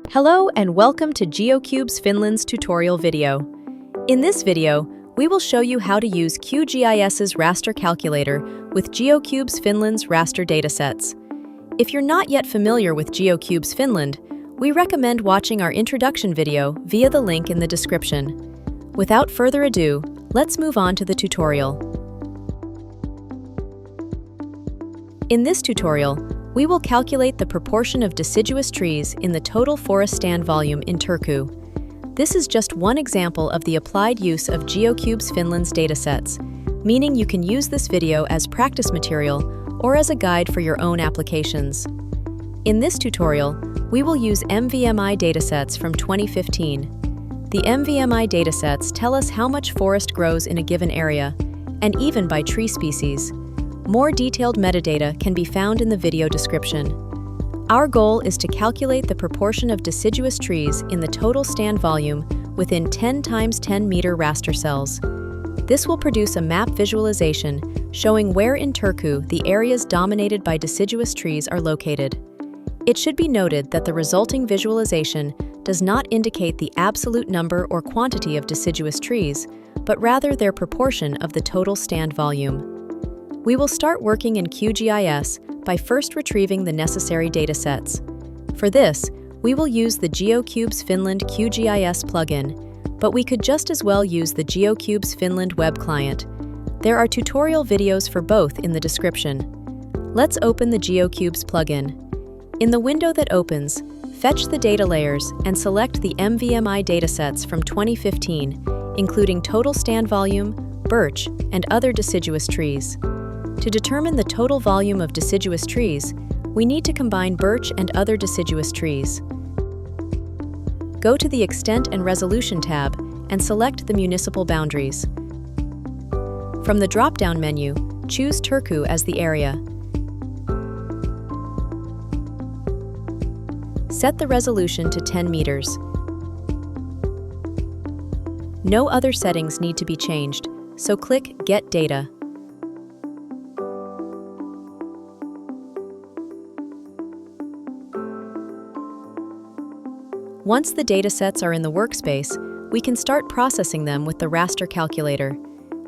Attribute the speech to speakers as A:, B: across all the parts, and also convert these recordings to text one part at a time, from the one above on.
A: Hello and welcome to GeoCubes Finland's tutorial video. In this video, we will show you how to use QGIS's raster calculator with GeoCubes Finland's raster datasets. If you're not yet familiar with GeoCubes Finland, we recommend watching our introduction video via the link in the description. Without further ado, let's move on to the tutorial. In this tutorial, we will calculate the proportion of deciduous trees in the total forest stand volume in Turku. This is just one example of the applied use of GeoCubes Finland's datasets, meaning you can use this video as practice material or as a guide for your own applications. In this tutorial, we will use MVMI datasets from 2015. The MVMI datasets tell us how much forest grows in a given area, and even by tree species. More detailed metadata can be found in the video description. Our goal is to calculate the proportion of deciduous trees in the total stand volume within 10 × 10 meter raster cells. This will produce a map visualization showing where in Turku the areas dominated by deciduous trees are located. It should be noted that the resulting visualization does not indicate the absolute number or quantity of deciduous trees, but rather their proportion of the total stand volume. We will start working in QGIS by first retrieving the necessary datasets. For this, we will use the GeoCubes Finland QGIS plugin, but we could just as well use the GeoCubes Finland web client. There are tutorial videos for both in the description. Let's open the GeoCubes plugin. In the window that opens, fetch the data layers and select the MVMI datasets from 2015, including total stand volume, birch, and other deciduous trees. To determine the total volume of deciduous trees, we need to combine birch and other deciduous trees. Go to the Extent and Resolution tab and select the municipal boundaries. From the drop-down menu, choose Turku as the area. Set the resolution to 10 meters. No other settings need to be changed, so click Get Data. Once the datasets are in the workspace, we can start processing them with the raster calculator.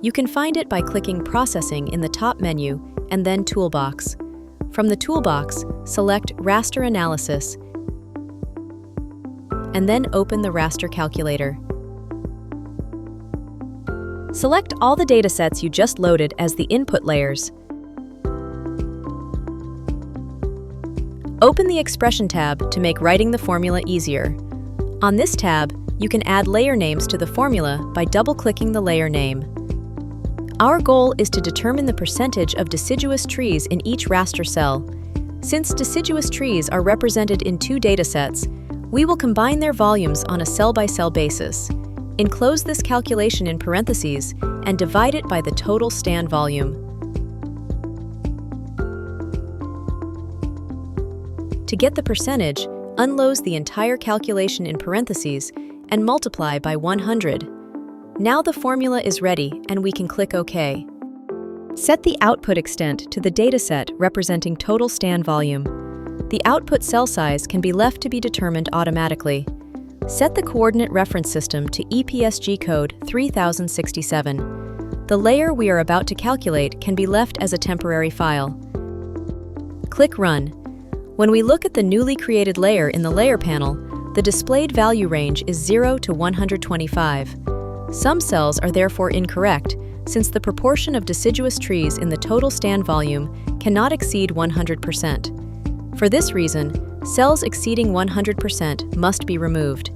A: You can find it by clicking Processing in the top menu and then Toolbox. From the toolbox, select Raster Analysis and then open the raster calculator. Select all the datasets you just loaded as the input layers. Open the Expression tab to make writing the formula easier. On this tab, you can add layer names to the formula by double-clicking the layer name. Our goal is to determine the percentage of deciduous trees in each raster cell. Since deciduous trees are represented in two datasets, we will combine their volumes on a cell-by-cell basis. Enclose this calculation in parentheses and divide it by the total stand volume. To get the percentage, unload the entire calculation in parentheses and multiply by 100. Now the formula is ready and we can click OK. Set the output extent to the dataset representing total stand volume. The output cell size can be left to be determined automatically. Set the coordinate reference system to EPSG code 3067. The layer we are about to calculate can be left as a temporary file. Click Run. When we look at the newly created layer in the layer panel, the displayed value range is 0 to 125. Some cells are therefore incorrect, since the proportion of deciduous trees in the total stand volume cannot exceed 100%. For this reason, cells exceeding 100% must be removed.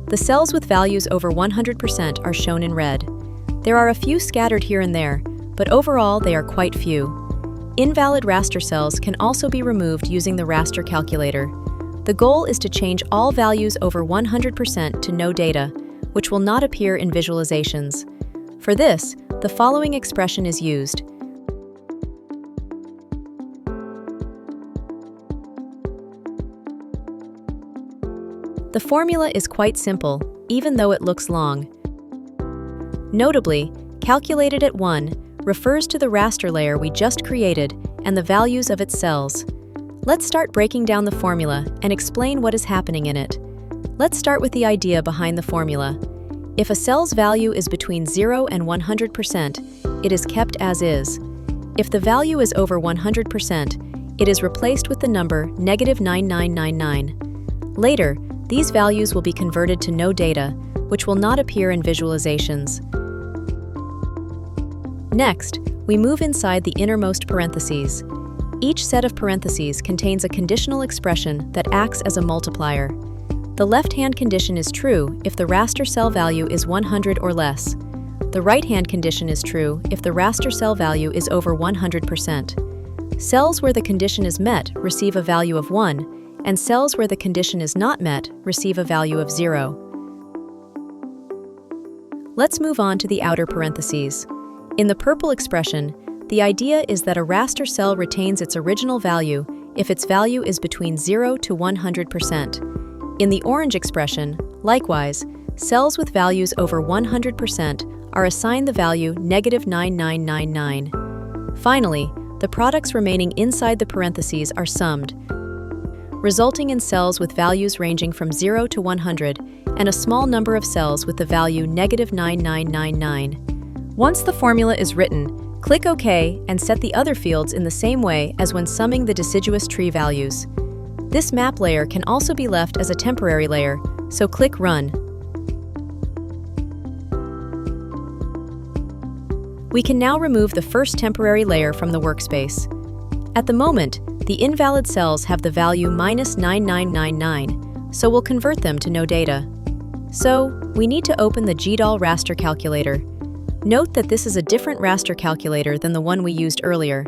A: The cells with values over 100% are shown in red. There are a few scattered here and there, but overall they are quite few. Invalid raster cells can also be removed using the raster calculator. The goal is to change all values over 100% to no data, which will not appear in visualizations. For this, the following expression is used. The formula is quite simple, even though it looks long. Notably, calculated at 1 refers to the raster layer we just created and the values of its cells. Let's start breaking down the formula and explain what is happening in it. Let's start with the idea behind the formula. If a cell's value is between 0 and 100%, it is kept as is. If the value is over 100%, it is replaced with the number -9999. Later, these values will be converted to no data, which will not appear in visualizations. Next, we move inside the innermost parentheses. Each set of parentheses contains a conditional expression that acts as a multiplier. The left-hand condition is true if the raster cell value is 100 or less. The right-hand condition is true if the raster cell value is over 100%. Cells where the condition is met receive a value of 1, and cells where the condition is not met receive a value of 0. Let's move on to the outer parentheses. In the purple expression, the idea is that a raster cell retains its original value if its value is between 0 to 100%. In the orange expression, likewise, cells with values over 100% are assigned the value -9999. Finally, the products remaining inside the parentheses are summed, resulting in cells with values ranging from 0 to 100 and a small number of cells with the value -9999. Once the formula is written, click OK and set the other fields in the same way as when summing the deciduous tree values. This map layer can also be left as a temporary layer, so click Run. We can now remove the first temporary layer from the workspace. At the moment, the invalid cells have the value -9999, so we'll convert them to no data. So, we need to open the GeoCubes Raster Calculator. Note that this is a different raster calculator than the one we used earlier.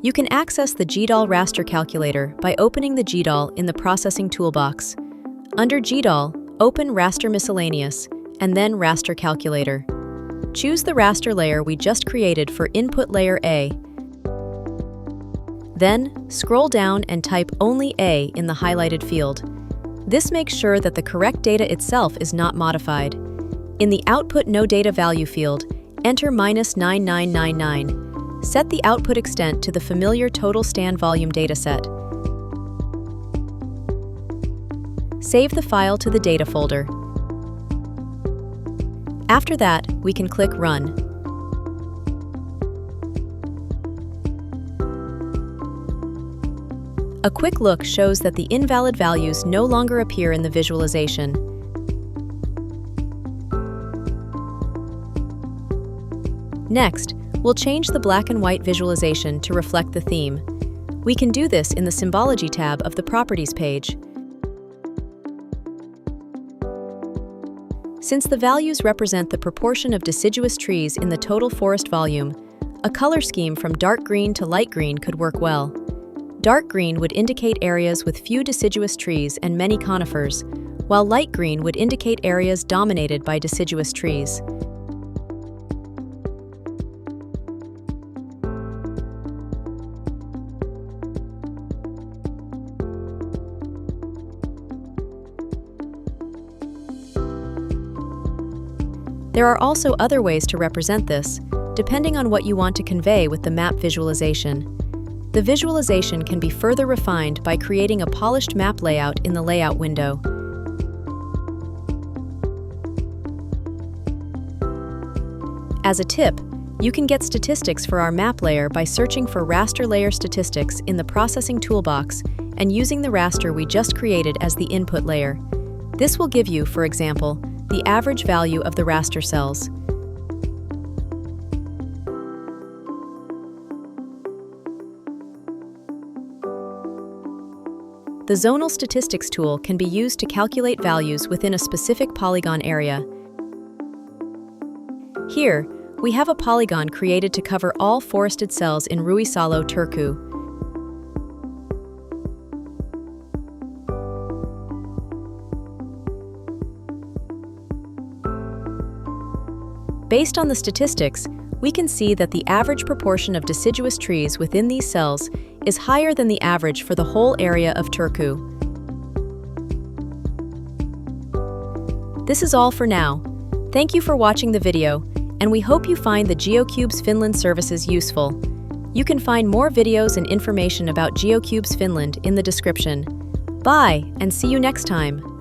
A: You can access the GeoCubes Raster Calculator by opening the GeoCubes in the Processing toolbox. Under GeoCubes, open Raster Miscellaneous, and then Raster Calculator. Choose the raster layer we just created for input layer A. Then, scroll down and type only A in the highlighted field. This makes sure that the correct data itself is not modified. In the Output No Data Value field, enter -9999. Set the output extent to the familiar total stand volume dataset. Save the file to the data folder. After that, we can click Run. A quick look shows that the invalid values no longer appear in the visualization. Next, we'll change the black and white visualization to reflect the theme. We can do this in the Symbology tab of the Properties page. Since the values represent the proportion of deciduous trees in the total forest volume, a color scheme from dark green to light green could work well. Dark green would indicate areas with few deciduous trees and many conifers, while light green would indicate areas dominated by deciduous trees. There are also other ways to represent this, depending on what you want to convey with the map visualization. The visualization can be further refined by creating a polished map layout in the Layout window. As a tip, you can get statistics for our map layer by searching for raster layer statistics in the Processing toolbox and using the raster we just created as the input layer. This will give you, for example, the average value of the raster cells. The Zonal Statistics tool can be used to calculate values within a specific polygon area. Here, we have a polygon created to cover all forested cells in Ruisalo, Turku. Based on the statistics, we can see that the average proportion of deciduous trees within these cells is higher than the average for the whole area of Turku. This is all for now. Thank you for watching the video, and we hope you find the GeoCubes Finland services useful. You can find more videos and information about GeoCubes Finland in the description. Bye, and see you next time.